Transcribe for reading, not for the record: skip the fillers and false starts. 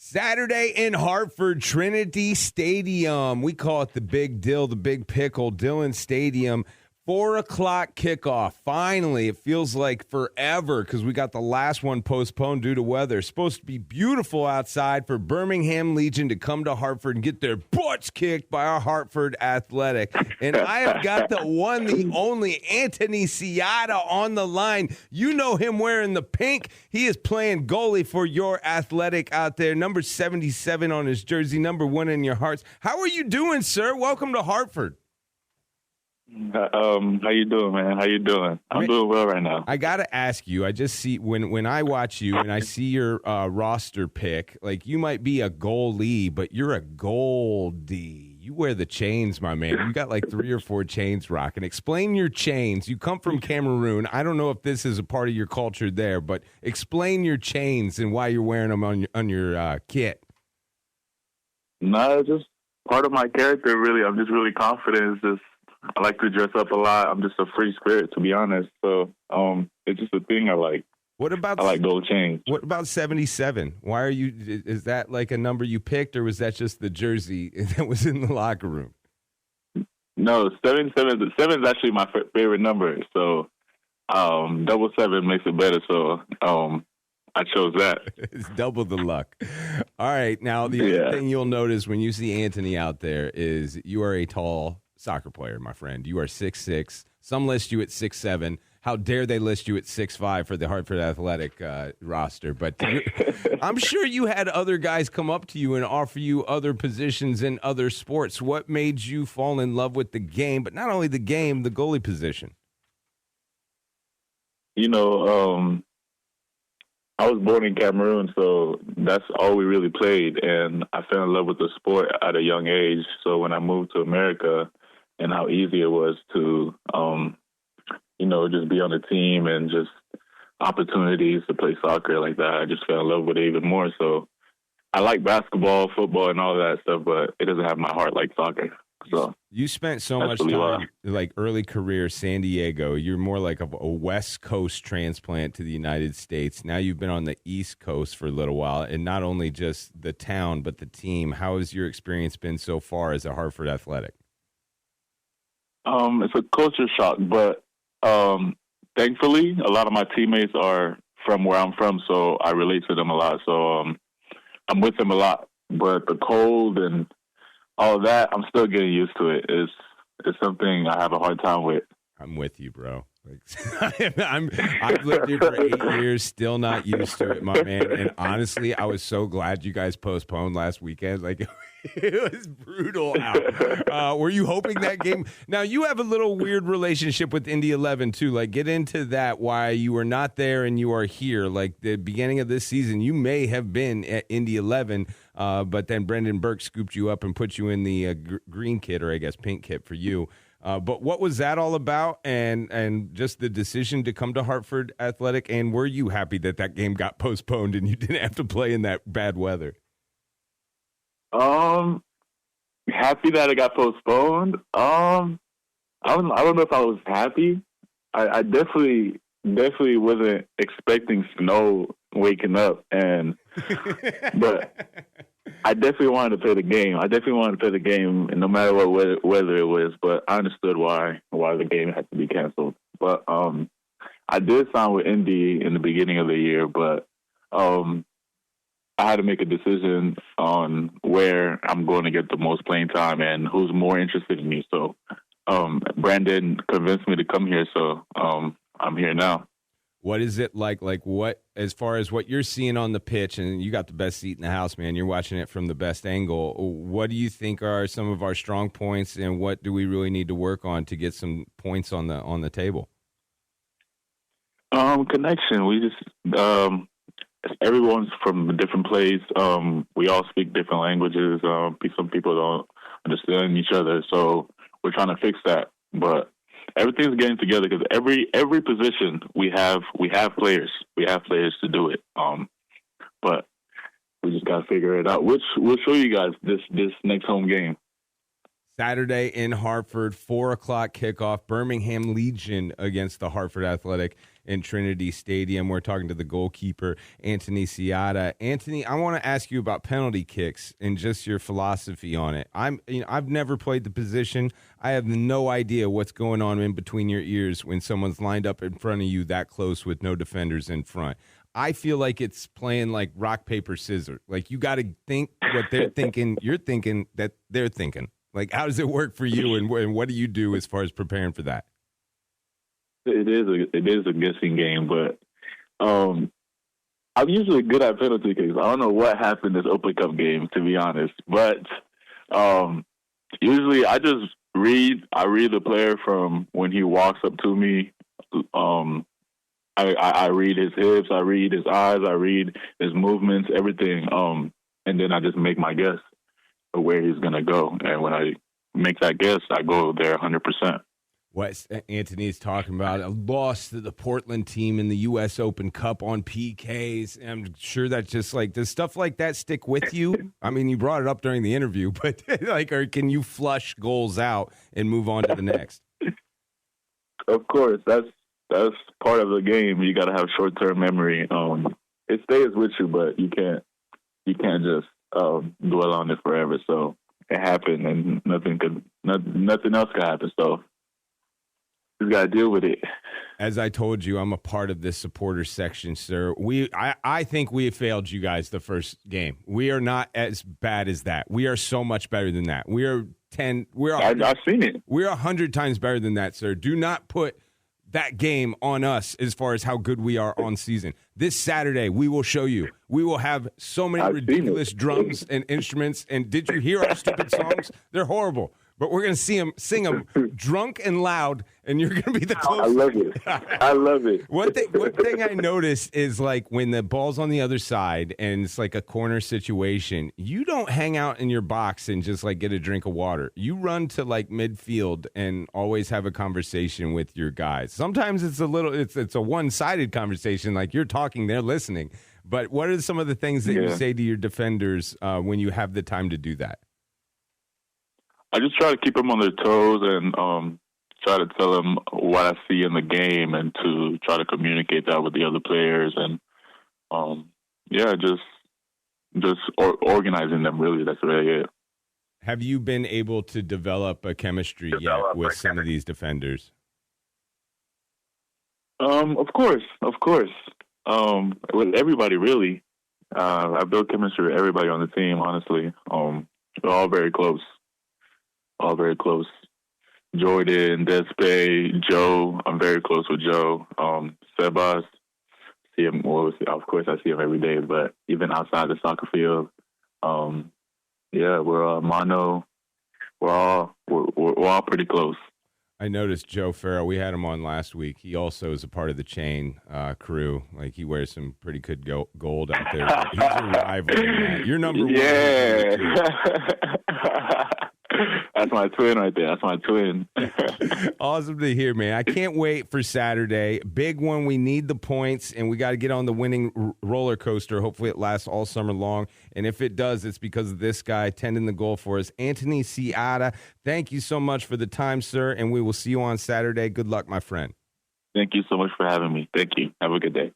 Saturday in Hartford, Trinity Stadium. We call it the Big Dill, the Big Pickle, Dillon Stadium. 4 o'clock kickoff. Finally, it feels like forever because we got the last one postponed due to weather. It's supposed to be beautiful outside for Birmingham Legion to come to Hartford and get their butts kicked by our Hartford Athletic. And I have got the one, the only Antony Siaha on the line. You know him wearing the pink. He is playing goalie for your Athletic out there. Number 77 on his jersey, number 1 in your hearts. How are you doing, sir? Welcome to Hartford. How you doing, man? How you doing? I'm doing well right now. I gotta ask you. I just see when I watch you and I see your roster pick, like you might be a goalie, but you're a goldie. You wear the chains, my man. You got like 3 or 4 chains rocking. Explain your chains. You come from Cameroon. I don't know if this is a part of your culture there, but explain your chains and why you're wearing them on your kit. No, it's just part of my character. Really, I'm just really confident. It's just I like to dress up a lot. I'm just a free spirit, to be honest. So it's just a thing I like. What about I like gold chains. What about 77? Why are you? Is that like a number you picked, or was that just the jersey that was in the locker room? No, 77 is actually my favorite number. So 77 makes it better. So I chose that. It's double the luck. All right. Now, the other thing you'll notice when you see Antony out there is you are a tall soccer player, my friend. You are 6'6". Some list you at 6'7". How dare they list you at 6'5" for the Hartford Athletic roster? But I'm sure you had other guys come up to you and offer you other positions in other sports. What made you fall in love with the game, but not only the game, the goalie position? You know, I was born in Cameroon, so that's all we really played. And I fell in love with the sport at a young age. So when I moved to America, and how easy it was to, just be on a team and just opportunities to play soccer like that. I just fell in love with it even more. So I like basketball, football, and all that stuff, but it doesn't have my heart like soccer. So you spent so much time, like early career, San Diego. You're more like a West Coast transplant to the United States. Now you've been on the East Coast for a little while, and not only just the town, but the team. How has your experience been so far as a Hartford Athletic? It's a culture shock, but thankfully, a lot of my teammates are from where I'm from, so I relate to them a lot. So I'm with them a lot. But the cold and all that, I'm still getting used to it. It's something I have a hard time with. I'm with you, bro. I've lived here for 8 years, still not used to it, my man. And honestly, I was so glad you guys postponed last weekend. Like, it was brutal out. Were you hoping that game? Now, you have a little weird relationship with Indy 11, too. Like, get into that, why you were not there and you are here. Like, the beginning of this season, you may have been at Indy 11, but then Brendan Burke scooped you up and put you in the green kit, or I guess pink kit for you. But what was that all about, and just the decision to come to Hartford Athletic? And were you happy that that game got postponed and you didn't have to play in that bad weather? Happy that it got postponed. I don't know if I was happy. I definitely wasn't expecting snow waking up, but I definitely wanted to play the game. And no matter what weather it was. But I understood why the game had to be canceled. But I did sign with Indy in the beginning of the year, but I had to make a decision on where I'm going to get the most playing time and who's more interested in me. So Brandon convinced me to come here, so I'm here now. What is it like? Like, what, as far as what you're seeing on the pitch, and you got the best seat in the house, man, you're watching it from the best angle. What do you think are some of our strong points, and what do we really need to work on to get some points on the table? Connection. We just everyone's from a different place. We all speak different languages. Some people don't understand each other, so we're trying to fix that. But everything's getting together because every position we have players. We have players to do it. But we just gotta figure it out. Which we'll show you guys this next home game. Saturday in Hartford, 4 o'clock kickoff, Birmingham Legion against the Hartford Athletic in Trinity Stadium. We're talking to the goalkeeper, Antony Siaha. Anthony, I want to ask you about penalty kicks and just your philosophy on it. I've never played the position. I have no idea what's going on in between your ears when someone's lined up in front of you that close with no defenders in front. I feel like it's playing like rock, paper, scissors. Like, you got to think what they're thinking. You're thinking that they're thinking. Like, how does it work for you, and what do you do as far as preparing for that? It is a guessing game, but I'm usually good at penalty kicks. I don't know what happened this Open Cup game, to be honest, but usually I just read the player from when he walks up to me. I read his hips, I read his eyes, I read his movements, everything, and then I just make my guess of where he's going to go. And when I make that guess, I go there 100%. What Anthony's talking about, a loss to the Portland team in the U.S. Open Cup on PKs. I'm sure that just like, does stuff like that stick with you? I mean, you brought it up during the interview, but like, or can you flush goals out and move on to the next? Of course, that's part of the game. You got to have short-term memory. It stays with you, but you can't just dwell on it forever. So it happened, and nothing else could happen. So you got to deal with it. As I told you, I'm a part of this supporter section, sir. I think we failed you guys the first game. We are not as bad as that. We are so much better than that. I've seen it. We're 100 times better than that, sir. Do not put that game on us as far as how good we are on season. This Saturday, we will show you. We will have so many ridiculous drums and instruments. And did you hear our stupid songs? They're horrible. But we're going to sing them drunk and loud, and you're going to be the closest. I love it. I love it. One thing I noticed is, like, when the ball's on the other side and it's like a corner situation, you don't hang out in your box and just, like, get a drink of water. You run to, like, midfield and always have a conversation with your guys. Sometimes it's a one-sided conversation, like you're talking, they're listening. But what are some of the things that you say to your defenders when you have the time to do that? I just try to keep them on their toes and try to tell them what I see in the game and to try to communicate that with the other players and, just organizing them, really. That's really it. Have you been able to develop a chemistry yet with some of these defenders? Of course. With everybody, really. I built chemistry with everybody on the team, honestly. We're all very close. Jordan, Despe, Joe. I'm very close with Joe. Sebas. See him. Well, of course, I see him every day. But even outside the soccer field, we're Mano. We're all pretty close. I noticed Joe Farrell. We had him on last week. He also is a part of the chain crew. Like, he wears some pretty good gold out there. He's a rival in that. You're number one. Yeah. That's my twin right there. That's my twin. Awesome to hear, man. I can't wait for Saturday. Big one. We need the points, and we got to get on the winning roller coaster. Hopefully it lasts all summer long. And if it does, it's because of this guy tending the goal for us, Antony Siaha. Thank you so much for the time, sir, and we will see you on Saturday. Good luck, my friend. Thank you so much for having me. Thank you. Have a good day.